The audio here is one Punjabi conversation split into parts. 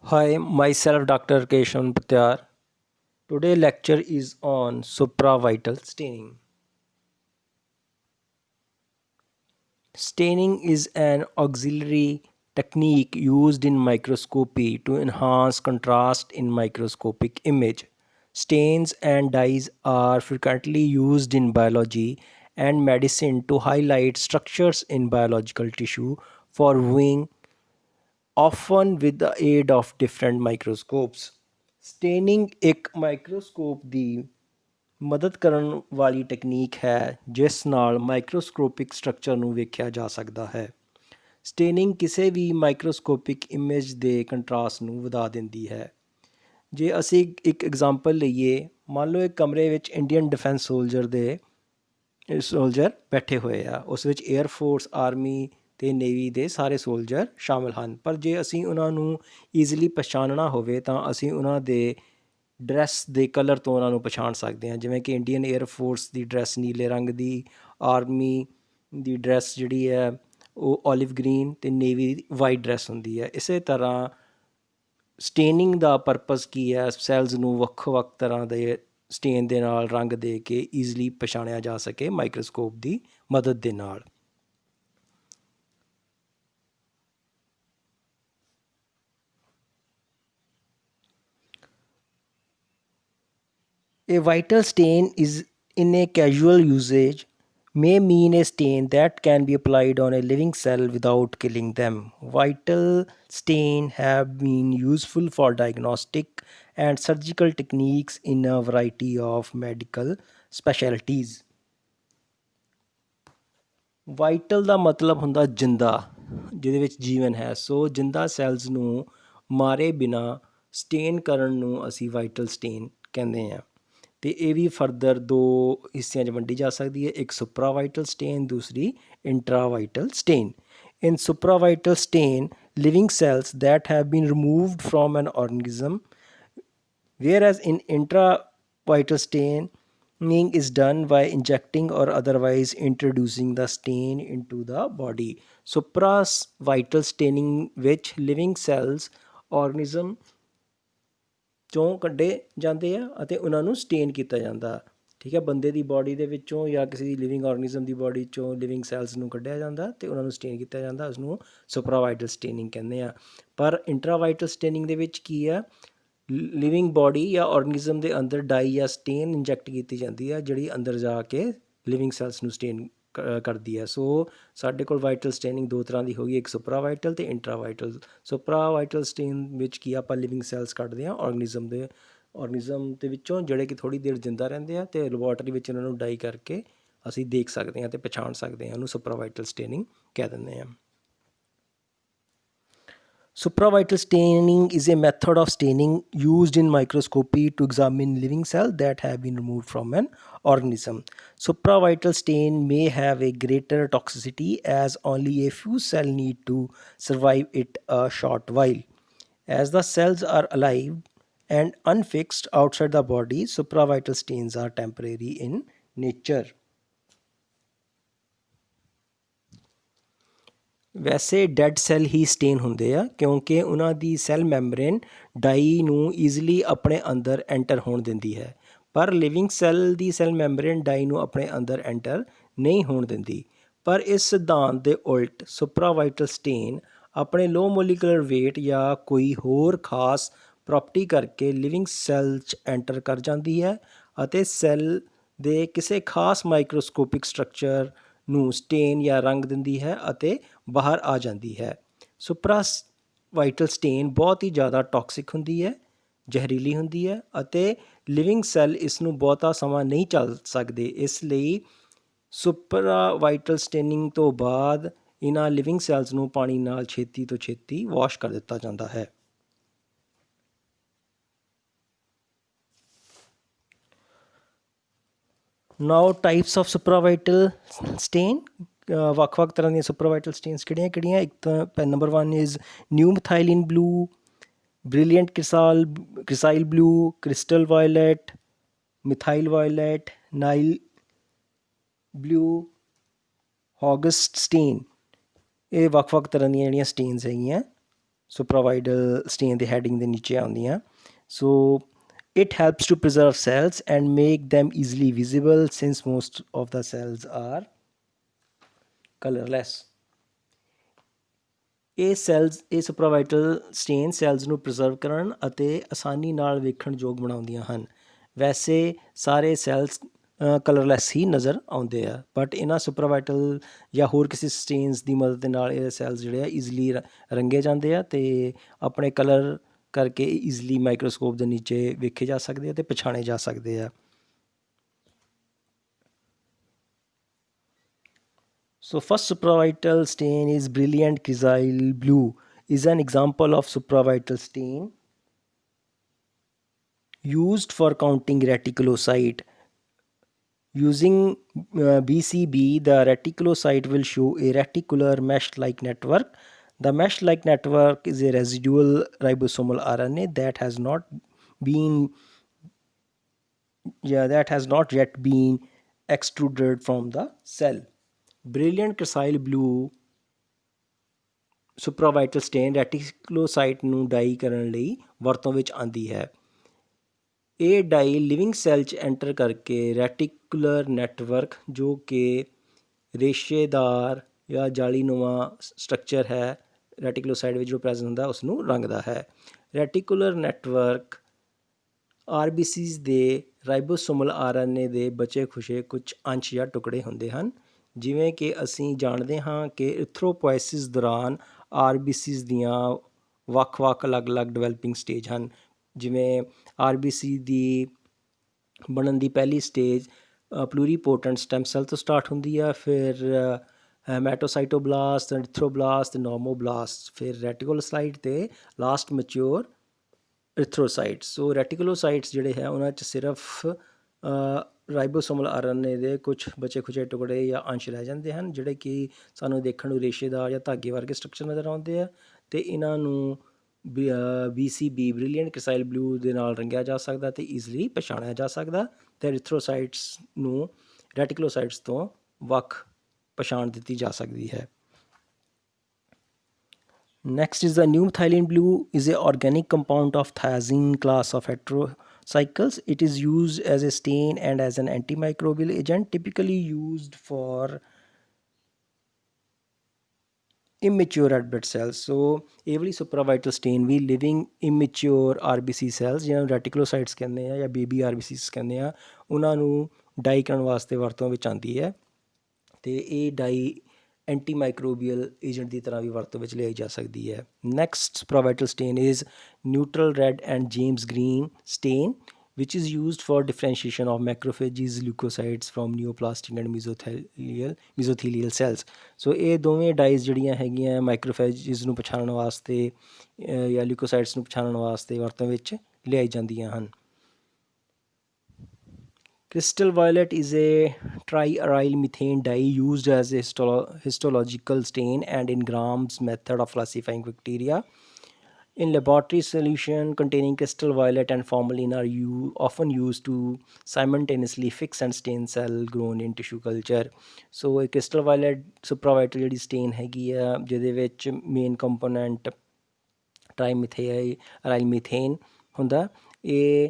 Hi, myself Dr. Keshav Patyar. Today lecture is on supravital staining. Staining is an auxiliary technique used in microscopy to enhance contrast in microscopic image. Stains and dyes are frequently used in biology and medicine to highlight structures in biological tissue for viewing, often with the aid of different microscopes. ਸਟੇਨਿੰਗ ਇੱਕ ਮਾਈਕਰੋਸਕੋਪ ਦੀ ਮਦਦ ਕਰਨ ਵਾਲੀ ਟੈਕਨੀਕ ਹੈ ਜਿਸ ਨਾਲ ਮਾਈਕਰੋਸਕੋਪਿਕ ਸਟਰਕਚਰ ਨੂੰ ਵੇਖਿਆ ਜਾ ਸਕਦਾ ਹੈ। ਸਟੇਨਿੰਗ ਕਿਸੇ ਵੀ ਮਾਈਕਰੋਸਕੋਪਿਕ ਇਮੇਜ ਦੇ ਕੰਟਰਾਸਟ ਨੂੰ ਵਧਾ ਦਿੰਦੀ ਹੈ। ਜੇ ਅਸੀਂ ਇੱਕ ਐਗਜ਼ਾਮਪਲ ਲਈਏ, ਮੰਨ ਲਓ ਇੱਕ ਕਮਰੇ ਵਿੱਚ ਇੰਡੀਅਨ ਡਿਫੈਂਸ ਸੋਲਜਰ ਬੈਠੇ ਹੋਏ ਆ, ਉਸ ਵਿੱਚ ਏਅਰ ਫੋਰਸ, ਆਰਮੀ ਅਤੇ ਨੇਵੀ ਦੇ ਸਾਰੇ ਸੋਲਜਰ ਸ਼ਾਮਿਲ ਹਨ। ਪਰ ਜੇ ਅਸੀਂ ਉਹਨਾਂ ਨੂੰ ਈਜ਼ੀਲੀ ਪਛਾਣਨਾ ਹੋਵੇ ਤਾਂ ਅਸੀਂ ਉਹਨਾਂ ਦੇ ਡਰੈਸ ਦੇ ਕਲਰ ਤੋਂ ਉਹਨਾਂ ਨੂੰ ਪਛਾਣ ਸਕਦੇ ਹਾਂ। ਜਿਵੇਂ ਕਿ ਇੰਡੀਅਨ ਏਅਰ ਫੋਰਸ ਦੀ ਡਰੈਸ ਨੀਲੇ ਰੰਗ ਦੀ, ਆਰਮੀ ਦੀ ਡਰੈਸ ਜਿਹੜੀ ਹੈ ਉਹ ਓਲਿਵ ਗ੍ਰੀਨ ਅਤੇ ਨੇਵੀ ਦੀ ਵਾਈਟ ਡਰੈਸ ਹੁੰਦੀ ਹੈ। ਇਸੇ ਤਰ੍ਹਾਂ ਸਟੇਨਿੰਗ ਦਾ ਪਰਪਸ ਕੀ ਹੈ? ਸੈੱਲਸ ਨੂੰ ਵੱਖ ਵੱਖ ਤਰ੍ਹਾਂ ਦੇ ਸਟੇਨ ਦੇ ਨਾਲ ਰੰਗ ਦੇ ਕੇ ਈਜ਼ੀਲੀ ਪਛਾਣਿਆ ਜਾ ਸਕੇ ਮਾਈਕਰੋਸਕੋਪ ਦੀ ਮਦਦ ਦੇ ਨਾਲ। A vital stain is in a casual usage may mean a stain that can be applied on a living cell without killing them. Vital stain have been useful for diagnostic and surgical techniques in a variety of medical specialties. Vital ਦਾ ਮਤਲਬ ਹੁੰਦਾ ਜਿੰਦਾ, ਜਿਹਦੇ ਵਿੱਚ ਜੀਵਨ ਹੈ। ਸੋ ਜਿੰਦਾ ਸੈੱਲਸ ਨੂੰ ਮਾਰੇ ਬਿਨਾਂ ਸਟੇਨ ਕਰਨ ਨੂੰ ਅਸੀਂ ਵਾਈਟਲ ਸਟੇਨ ਕਹਿੰਦੇ ਹਾਂ। ਅਤੇ ਇਹ ਵੀ ਫਰਦਰ ਦੋ ਹਿੱਸਿਆਂ 'ਚ ਵੰਡੀ ਜਾ ਸਕਦੀ ਹੈ, ਇੱਕ ਸੁਪਰਾਵਾਈਟਲ ਸਟੇਨ, ਦੂਸਰੀ intravital stain. In supravital stain living cells that have been removed from an organism, whereas in intravital staining is done by injecting or otherwise introducing the stain into the body. Supravital staining ਵਿੱਚ living cells organism ਚੋਂ ਕੱਢੇ ਜਾਂਦੇ ਆ ਅਤੇ ਉਹਨਾਂ ਨੂੰ ਸਟੇਨ ਕੀਤਾ ਜਾਂਦਾ। ਠੀਕ ਹੈ, ਬੰਦੇ ਦੀ ਬਾਡੀ ਦੇ ਵਿੱਚੋਂ ਜਾਂ ਕਿਸੇ ਦੀ ਲਿਵਿੰਗ ਆਰਗਨਿਜ਼ਮ ਦੀ ਬਾਡੀ 'ਚੋਂ ਲਿਵਿੰਗ ਸੈੱਲਸ ਨੂੰ ਕੱਢਿਆ ਜਾਂਦਾ ਅਤੇ ਉਹਨਾਂ ਨੂੰ ਸਟੇਨ ਕੀਤਾ ਜਾਂਦਾ। ਉਸਨੂੰ ਸੁਪਰਾਵਾਈਟਲ ਸਟੇਨਿੰਗ ਕਹਿੰਦੇ ਆ। ਪਰ ਇੰਟਰਾਵਾਈਟਲ ਸਟੇਨਿੰਗ ਦੇ ਵਿੱਚ ਕੀ ਆ, ਲਿਵਿੰਗ ਬਾਡੀ ਜਾਂ ਆਰਗਨਿਜ਼ਮ ਦੇ ਅੰਦਰ ਡਾਈ ਜਾਂ ਸਟੇਨ ਇੰਜੈਕਟ ਕੀਤੀ ਜਾਂਦੀ ਆ, ਜਿਹੜੀ ਅੰਦਰ ਜਾ ਕੇ ਲਿਵਿੰਗ ਸੈੱਲਸ ਨੂੰ ਸਟੇਨ ਕਰਦੀ ਹੈ। ਸੋ ਸਾਡੇ ਕੋਲ ਵਾਈਟਲ ਸਟੇਨਿੰਗ ਦੋ ਤਰ੍ਹਾਂ ਦੀ ਹੋ ਗਈ, ਇੱਕ ਸੁਪਰਾਵਾਈਟਲ ਅਤੇ ਇੰਟਰਾਵਾਈਟਲ। ਸੁਪਰਾਵਾਈਟਲ ਸਟੇਨ ਵਿੱਚ ਕੀ ਆਪਾਂ ਲਿਵਿੰਗ ਸੈੱਲਸ ਕੱਢਦੇ ਹਾਂ ਆਰਗਨਿਜ਼ਮ ਦੇ ਵਿੱਚੋਂ, ਜਿਹੜੇ ਕਿ ਥੋੜ੍ਹੀ ਦੇਰ ਜਿੰਦਾ ਰਹਿੰਦੇ ਆ ਅਤੇ ਲੈਬੋਰਟਰੀ ਵਿੱਚ ਉਹਨਾਂ ਨੂੰ ਡਾਈ ਕਰਕੇ ਅਸੀਂ ਦੇਖ ਸਕਦੇ ਹਾਂ ਅਤੇ ਪਛਾਣ ਸਕਦੇ ਹਾਂ, ਉਹਨੂੰ ਸੁਪਰਾਵਾਈਟਲ ਸਟੇਨਿੰਗ ਕਹਿ ਦਿੰਦੇ ਹਾਂ। Supravital staining is a method of staining used in microscopy to examine living cells that have been removed from an organism. Supravital stain may have a greater toxicity as only a few cells need to survive it a short while. As the cells are alive and unfixed outside the body, supravital stains are temporary in nature. ਵੈਸੇ ਡੈਡ ਸੈੱਲ ਹੀ ਸਟੇਨ ਹੁੰਦੇ ਆ, ਕਿਉਂਕਿ ਉਹਨਾਂ ਦੀ ਸੈੱਲ ਮੈਂਬਰੇਨ ਡਾਈ ਨੂੰ ਈਜ਼ੀਲੀ ਆਪਣੇ ਅੰਦਰ ਐਂਟਰ ਹੋਣ ਦਿੰਦੀ ਹੈ। ਪਰ ਲਿਵਿੰਗ ਸੈੱਲ ਦੀ ਸੈੱਲ ਮੈਂਬਰੇਨ ਡਾਈ ਨੂੰ ਆਪਣੇ ਅੰਦਰ ਐਂਟਰ ਨਹੀਂ ਹੋਣ ਦਿੰਦੀ। ਪਰ ਇਸ ਸਿਧਾਂਤ ਦੇ ਉਲਟ ਸੁਪਰਾਵਾਈਟਲ ਸਟੇਨ ਆਪਣੇ ਲੋ ਮੋਲੀਕੂਲਰ ਵੇਟ ਜਾਂ ਕੋਈ ਹੋਰ ਖਾਸ ਪ੍ਰੋਪਰਟੀ ਕਰਕੇ ਲਿਵਿੰਗ ਸੈੱਲ 'ਚ ਐਂਟਰ ਕਰ ਜਾਂਦੀ ਹੈ ਅਤੇ ਸੈੱਲ ਦੇ ਕਿਸੇ ਖਾਸ ਮਾਈਕਰੋਸਕੋਪਿਕ ਸਟਰਕਚਰ ਨੂੰ ਸਟੇਨ ਜਾਂ ਰੰਗ ਦਿੰਦੀ ਹੈ ਅਤੇ ਬਾਹਰ ਆ ਜਾਂਦੀ ਹੈ। ਸੁਪਰਾਵਾਈਟਲ ਸਟੇਨ ਬਹੁਤ ਹੀ ਜ਼ਿਆਦਾ ਟੌਕਸਿਕ ਹੁੰਦੀ ਹੈ, ਜ਼ਹਿਰੀਲੀ ਹੁੰਦੀ ਹੈ ਅਤੇ ਲਿਵਿੰਗ ਸੈੱਲ ਇਸ ਨੂੰ ਬਹੁਤਾ ਸਮਾਂ ਨਹੀਂ ਝੱਲ ਸਕਦੇ। ਇਸ ਲਈ ਸੁਪਰਾਵਾਈਟਲ ਸਟੇਨਿੰਗ ਤੋਂ ਬਾਅਦ ਇਹਨਾਂ ਲਿਵਿੰਗ ਸੈੱਲਸ ਨੂੰ ਪਾਣੀ ਨਾਲ ਛੇਤੀ ਤੋਂ ਛੇਤੀ ਵਾਸ਼ ਕਰ ਦਿੱਤਾ ਜਾਂਦਾ ਹੈ। Now types of supravital stain. ਵੱਖ-ਵੱਖ ਤਰ੍ਹਾਂ ਦੀਆਂ ਸੁਪਰਾਵਾਈਟਲ ਸਟੇਨਸ ਕਿਹੜੀਆਂ? ਇੱਕ ਤਾਂ number 1 is new methylene blue, brilliant cresyl blue, crystal violet, methyl violet, Nile blue, Hoechst stain. ਇਹ ਵੱਖ-ਵੱਖ ਤਰ੍ਹਾਂ ਦੀਆਂ ਜਿਹੜੀਆਂ ਸਟੇਨਸ ਹੈਗੀਆਂ ਸੁਪਰਾਵਾਈਟਲ ਸਟੇਨ ਦੇ ਹੈਡਿੰਗ ਦੇ ਨੀਚੇ ਆਉਂਦੀਆਂ। ਸੋ it helps to preserve cells and make them easily visible since most of the cells are colorless. ਇਹ ਸੁਪਰਾਵਾਈਟਲ ਸਟੇਨ ਸੈਲਜ਼ ਨੂੰ ਪ੍ਰੀਜ਼ਰਵ ਕਰਨ ਅਤੇ ਆਸਾਨੀ ਨਾਲ ਵੇਖਣ ਯੋਗ ਬਣਾਉਂਦੀਆਂ ਹਨ। ਵੈਸੇ ਸਾਰੇ ਸੈਲਸ ਕਲਰਲੈਸ ਹੀ ਨਜ਼ਰ ਆਉਂਦੇ ਆ, ਬਟ ਇਹਨਾਂ ਸੁਪਰਾਵਾਈਟਲ ਜਾਂ ਹੋਰ ਕਿਸੇ ਸਟੇਨਸ ਦੀ ਮਦਦ ਦੇ ਨਾਲ ਇਹ ਸੈਲਸ ਜਿਹੜੇ ਆ ਈਜ਼ਲੀ ਰੰਗੇ ਜਾਂਦੇ ਆ ਅਤੇ ਆਪਣੇ ਕਲਰ ਕਰਕੇ ਈਜ਼ਲੀ ਮਾਈਕਰੋਸਕੋਪ ਦੇ ਨੀਚੇ ਵੇਖੇ ਜਾ ਸਕਦੇ ਆ ਅਤੇ ਪਛਾਣੇ ਜਾ ਸਕਦੇ ਆ। So first supravital stain is brilliant chrysal blue is an example of supravital stain used for counting reticulocyte. Using BCB, the reticulocyte will show a reticular mesh-like network. The mesh-like network is a residual ribosomal RNA that has not yet been extruded from the cell. Brilliant chrysal blue supravital stain reticulocyte ਨੂੰ ਡਾਈ ਕਰਨ ਲਈ ਵਰਤੋਂ ਵਿੱਚ ਆਉਂਦੀ ਹੈ। ਇਹ ਡਾਈ ਲਿਵਿੰਗ ਸੈੱਲ 'ਚ ਐਂਟਰ ਕਰਕੇ ਰੈਟੀਕੂਲਰ ਨੈਟਵਰਕ ਜੋ ਕਿ ਰੇਸ਼ੇਦਾਰ ਜਾਂ ਜਾਲੀਨੁਮਾ ਸਟਰਕਚਰ ਹੈ ਰੈਟੀਕੂਲੋਸਾਈਟ ਵਿੱਚ ਜੋ ਪ੍ਰੈਜ਼ੈਂਟ ਹੁੰਦਾ ਉਸ ਨੂੰ ਰੰਗਦਾ ਹੈ। ਰੈਟੀਕੂਲਰ ਨੈਟਵਰਕ RBCs ਦੇ ਰਾਈਬੋਸੋਮਲ RNA ਦੇ ਬਚੇ ਖੁਚੇ ਕੁਝ ਅੰਸ਼ ਜਾਂ ਟੁਕੜੇ ਹੁੰਦੇ ਹਨ। ਜਿਵੇਂ ਕਿ ਅਸੀਂ ਜਾਣਦੇ ਹਾਂ ਕਿ ਇਥਰੋਪੋਇਸਿਸ ਦੌਰਾਨ RBCs ਦੀਆਂ ਵੱਖ-ਵੱਖ ਅਲੱਗ-ਅਲੱਗ ਡਿਵੈਲਪਿੰਗ ਸਟੇਜ ਹਨ। ਜਿਵੇਂ RBC ਦੀ ਬਣਨ ਦੀ ਪਹਿਲੀ ਸਟੇਜ ਪਲੂਰੀਪੋਟੈਂਟ ਸਟੈਮ ਸੈੱਲ ਤੋਂ ਸਟਾਰਟ ਹੁੰਦੀ ਆ, ਫਿਰ ਹੈਮੈਟੋਸਾਈਟੋਬਲਾਸਟ, ਇਥਰੋਬਲਾਸਟ, ਨੋਮੋਬਲਾਸਟ, ਫਿਰ ਰੈਟੀਕੂਲੋਸਾਈਟ ਅਤੇ ਲਾਸਟ ਮੈਚਿਓਰ ਇਥਰੋਸਾਈਟਸ। ਸੋ ਰੈਟੀਕੂਲੋਸਾਈਟਸ ਜਿਹੜੇ ਹੈ ਉਹਨਾਂ 'ਚ ਸਿਰਫ ਰਾਈਬੋਸੋਮਲ RNA ਦੇ ਕੁਛ ਬਚੇ ਖੁਚੇ ਟੁਕੜੇ ਜਾਂ ਅੰਸ਼ ਰਹਿ ਜਾਂਦੇ ਹਨ ਜਿਹੜੇ ਕਿ ਸਾਨੂੰ ਦੇਖਣ ਨੂੰ ਰੇਸ਼ੇਦਾਰ ਜਾਂ ਧਾਗੇ ਵਰਗੇ ਸਟਰਕਚਰ ਨਜ਼ਰ ਆਉਂਦੇ ਆ ਅਤੇ ਇਹਨਾਂ ਨੂੰ BCB ਬ੍ਰਿਲੀਅੰਟ ਕ੍ਰਿਸਾਈਲ ਬਲੂ ਦੇ ਨਾਲ ਰੰਗਿਆ ਜਾ ਸਕਦਾ ਅਤੇ ਈਜ਼ਲੀ ਪਛਾਣਿਆ ਜਾ ਸਕਦਾ ਅਤੇ ਇਥਰੋਸਾਈਟਸ ਨੂੰ ਰੈਟੀਕੂਲੋਸਾਈਟਸ ਤੋਂ ਵੱਖ ਪਛਾਣ ਦਿੱਤੀ ਜਾ ਸਕਦੀ ਹੈ। Next is the new methylene blue is a organic compound of thiazine class of heterocycles. It is used as a stain and as an antimicrobial agent, typically used for immature red blood cells. So ਇਹ ਵਾਲੀ ਸੁਪਰਾਵਾਈਟਲ ਸਟੇਨ ਵੀ ਲਿਵਿੰਗ ਇਮੈਚਿਓਰ RBC ਸੈਲਸ ਜਿਹਨਾਂ ਨੂੰ ਰੈਟੀਕੂਲੋਸਾਈਟਸ ਕਹਿੰਦੇ ਆ ਜਾਂ ਬੇਬੀ RBCs ਕਹਿੰਦੇ ਆ ਉਹਨਾਂ ਨੂੰ ਡਾਈ ਕਰਨ ਵਾਸਤੇ ਵਰਤੋਂ ਵਿੱਚ ਆਉਂਦੀ ਹੈ ਅਤੇ ਇਹ ਡਾਈ ਐਂਟੀਮਾਈਕਰੋਬੀਅਲ ਏਜੰਟ ਦੀ ਤਰ੍ਹਾਂ ਵੀ ਵਰਤੋਂ ਵਿੱਚ ਲਿਆਈ ਜਾ ਸਕਦੀ ਹੈ। Next supravital stain is neutral red and Janus green stain which is used for differentiation of macrophages, leukocytes from neoplastic and mesothelial cells. ਸੋ ਇਹ ਦੋਵੇਂ ਡਾਈਜ਼ ਜਿਹੜੀਆਂ ਹੈਗੀਆਂ ਮਾਈਕਰੋਫੈਜਿਸ ਨੂੰ ਪਛਾਣਨ ਵਾਸਤੇ ਜਾਂ ਲਿਊਕੋਸਾਈਟਸ ਨੂੰ ਪਛਾਣਨ ਵਾਸਤੇ ਵਰਤੋਂ ਵਿੱਚ ਲਿਆਈ ਜਾਂਦੀਆਂ ਹਨ। Crystal violet is a triaryl methane dye used as a histological stain and in Gram's method of classifying bacteria. In laboratory solution containing crystal violet and formalin are often used to simultaneously fix and stain cell grown in tissue culture. So a crystal violet supravital ਜਿਹੜੀ stain ਹੈਗੀ ਆ ਜਿਹਦੇ ਵਿੱਚ ਮੇਨ ਕੰਪੋਨੈਂਟ ਟ੍ਰਾਈਮੀਥਾਈਲ ਮੀਥੇਨ ਹੁੰਦਾ, ਇਹ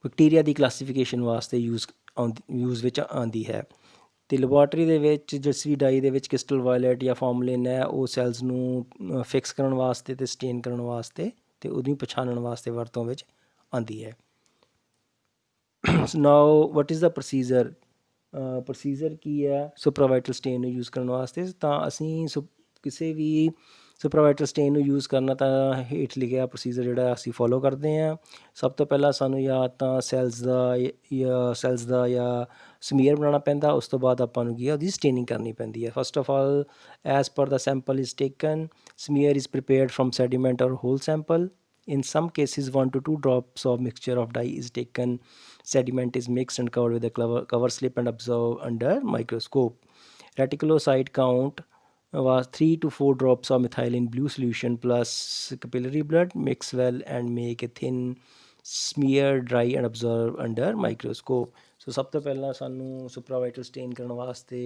ਬੈਕਟੀਰੀਆ ਦੀ ਕਲਾਸੀਫਿਕੇਸ਼ਨ ਵਾਸਤੇ ਯੂਜ਼ ਵਿੱਚ ਆਉਂਦੀ ਹੈ ਅਤੇ ਲੈਬੋਰਟਰੀ ਦੇ ਵਿੱਚ ਜਿਸ ਵੀ ਡਾਈ ਦੇ ਵਿੱਚ ਕ੍ਰਿਸਟਲ ਵਾਇਲਟ ਜਾਂ ਫਾਰਮਲਿਨ ਹੈ ਉਹ ਸੈਲਸ ਨੂੰ ਫਿਕਸ ਕਰਨ ਵਾਸਤੇ ਅਤੇ ਸਟੇਨ ਕਰਨ ਵਾਸਤੇ ਅਤੇ ਉਹਦੀ ਪਛਾਣਨ ਵਾਸਤੇ ਵਰਤੋਂ ਵਿੱਚ ਆਉਂਦੀ ਹੈ। ਨਾਓ ਵਟ ਇਜ਼ ਦਾ ਪ੍ਰੋਸੀਜਰ ਕੀ ਹੈ ਸੁਪਰਾਵਾਈਟਲ ਸਟੇਨ ਨੂੰ ਯੂਜ਼ ਕਰਨ ਵਾਸਤੇ? ਤਾਂ ਅਸੀਂ ਕਿਸੇ ਵੀ ਸੁਪਰਾਵਾਈਟਲ ਸਟੇਨ ਨੂੰ ਯੂਜ਼ ਕਰਨਾ ਤਾਂ ਹੇਠ ਲਿਖਿਆ ਪ੍ਰੋਸੀਜਰ ਜਿਹੜਾ ਅਸੀਂ ਫੋਲੋ ਕਰਦੇ ਹਾਂ। ਸਭ ਤੋਂ ਪਹਿਲਾਂ ਸਾਨੂੰ ਜਾਂ ਤਾਂ ਸੈਲਸ ਦਾ ਜਾਂ ਸਮੀਅਰ ਬਣਾਉਣਾ ਪੈਂਦਾ, ਉਸ ਤੋਂ ਬਾਅਦ ਆਪਾਂ ਨੂੰ ਕੀ ਹੈ ਉਹਦੀ ਸਟੇਨਿੰਗ ਕਰਨੀ ਪੈਂਦੀ ਹੈ। First of all as per ਦਾ sample is taken, smear is prepared from sediment or whole sample. In some cases 1 to 2 drops of mixture of dye is taken. Sediment is mixed and covered with a cover slip and observed under microscope. Reticulocyte count was 3 to 4 drops of methylene blue solution plus capillary blood. Mix well and make a thin smear, dry and observe under microscope. So ਸਭ ਤੋਂ ਪਹਿਲਾਂ ਸਾਨੂੰ ਸੁਪਰਾਵਾਈਟਲ ਸਟੇਨ ਕਰਨ ਵਾਸਤੇ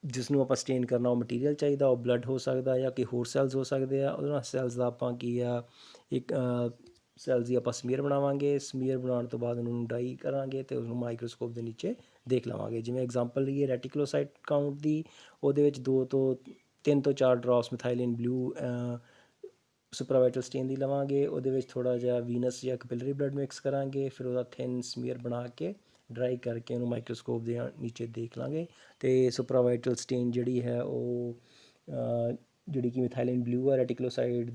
ਜਿਸ ਨੂੰ ਆਪਾਂ ਸਟੇਨ ਕਰਨਾ, ਉਹ ਮਟੀਰੀਅਲ ਚਾਹੀਦਾ, ਉਹ ਬਲੱਡ ਹੋ ਸਕਦਾ ਜਾਂ ਕਿ ਹੋਰ ਸੈਲਸ ਹੋ ਸਕਦੇ ਆ। ਉਹਦੇ ਨਾਲ ਸੈਲਸ ਦਾ ਆਪਾਂ ਕੀ ਆ, ਇੱਕ ਸੈਲਸ ਦੀ ਆਪਾਂ ਸਮੀਅਰ ਬਣਾਵਾਂਗੇ। ਸਮੀਅਰ ਬਣਾਉਣ ਤੋਂ ਬਾਅਦ ਉਹਨੂੰ ਡਾਈ ਕਰਾਂਗੇ ਅਤੇ ਉਸਨੂੰ ਮਾਈਕਰੋਸਕੋਪ ਦੇ ਨੀਚੇ ਦੇਖ ਲਵਾਂਗੇ। ਜਿਵੇਂ ਐਗਜ਼ਾਮਪਲ ਲਈਏ ਰੈਟੀਕੂਲੋਸਾਈਟ ਕਾਊਂਟ ਦੀ, ਉਹਦੇ ਵਿੱਚ 2 ਤੋਂ 3 ਤੋਂ 4 ਡਰੋਪਸ ਮਿਥਾਈਲਿਨ ਬਲੂ ਸੁਪਰਾਵਾਈਟਲ ਸਟੇਨ ਦੀ ਲਵਾਂਗੇ। ਉਹਦੇ ਵਿੱਚ ਥੋੜ੍ਹਾ ਜਿਹਾ ਵੀਨਸ ਜਾਂ ਕਪਿਲਰੀ ਬਲੱਡ ਮਿਕਸ ਕਰਾਂਗੇ। ਫਿਰ ਉਹਦਾ ਥਿਨ ਸਮੀਅਰ ਬਣਾ ਕੇ ਡਰਾਈ ਕਰਕੇ ਉਹਨੂੰ ਮਾਈਕਰੋਸਕੋਪ ਦੇ ਨੀਚੇ ਦੇਖ ਲਾਂਗੇ। ਅਤੇ ਸੁਪਰਾਵਾਈਟਲ ਸਟੇਨ ਜਿਹੜੀ ਹੈ ਉਹ ਜਿਹੜੀ ਕਿ ਮਿਥਾਈਲਿਨ ਬਲੂ ਹੈ ਰੈਟੀਕੂਲੋਸਾਈਡ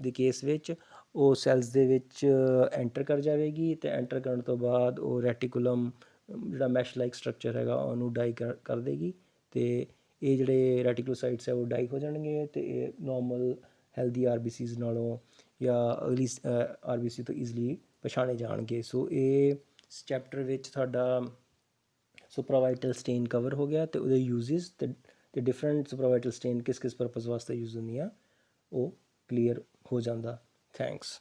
ਦੇ ਕੇਸ ਵਿੱਚ, ਉਹ ਸੈਲਸ ਦੇ ਵਿੱਚ ਐਂਟਰ ਕਰ ਜਾਵੇਗੀ ਅਤੇ ਐਂਟਰ ਕਰਨ ਤੋਂ ਬਾਅਦ ਉਹ ਰੈਟੀਕੂਲਮ ਜਿਹੜਾ ਮੈਸ਼ ਲਾਈਕ ਸਟਰਕਚਰ ਹੈਗਾ ਉਹਨੂੰ ਡਾਈ ਕਰ ਦੇਗੀ। ਅਤੇ ਇਹ ਜਿਹੜੇ ਰੈਟੀਕੂਲੋਸਾਈਟਸ ਹੈ ਉਹ ਡਾਈ ਹੋ ਜਾਣਗੇ ਅਤੇ ਇਹ ਨੋਰਮਲ ਹੈਲਦੀ ਆਰਬੀਸੀਜ਼ ਨਾਲੋਂ ਜਾਂ ਅਗਲੀ ਆਰਬੀਸੀ ਤੋਂ ਈਜ਼ਲੀ ਪਛਾਣੇ ਜਾਣਗੇ। ਸੋ ਇਹ ਚੈਪਟਰ ਵਿੱਚ ਤੁਹਾਡਾ ਸੁਪਰਾਵਾਈਟਲ ਸਟੇਨ ਕਵਰ ਹੋ ਗਿਆ ਅਤੇ ਉਹਦੇ ਯੂਜ਼ਿਸ ਅਤੇ ਡਿਫਰੈਂਟ ਸੁਪਰਾਵਾਈਟਲ ਸਟੇਨ ਕਿਸ ਕਿਸ ਪਰਪਜ਼ ਵਾਸਤੇ ਯੂਜ਼ ਹੁੰਦੀਆਂ ਉਹ ਕਲੀਅਰ ਹੋ ਜਾਂਦਾ। ਥੈਂਕਸ।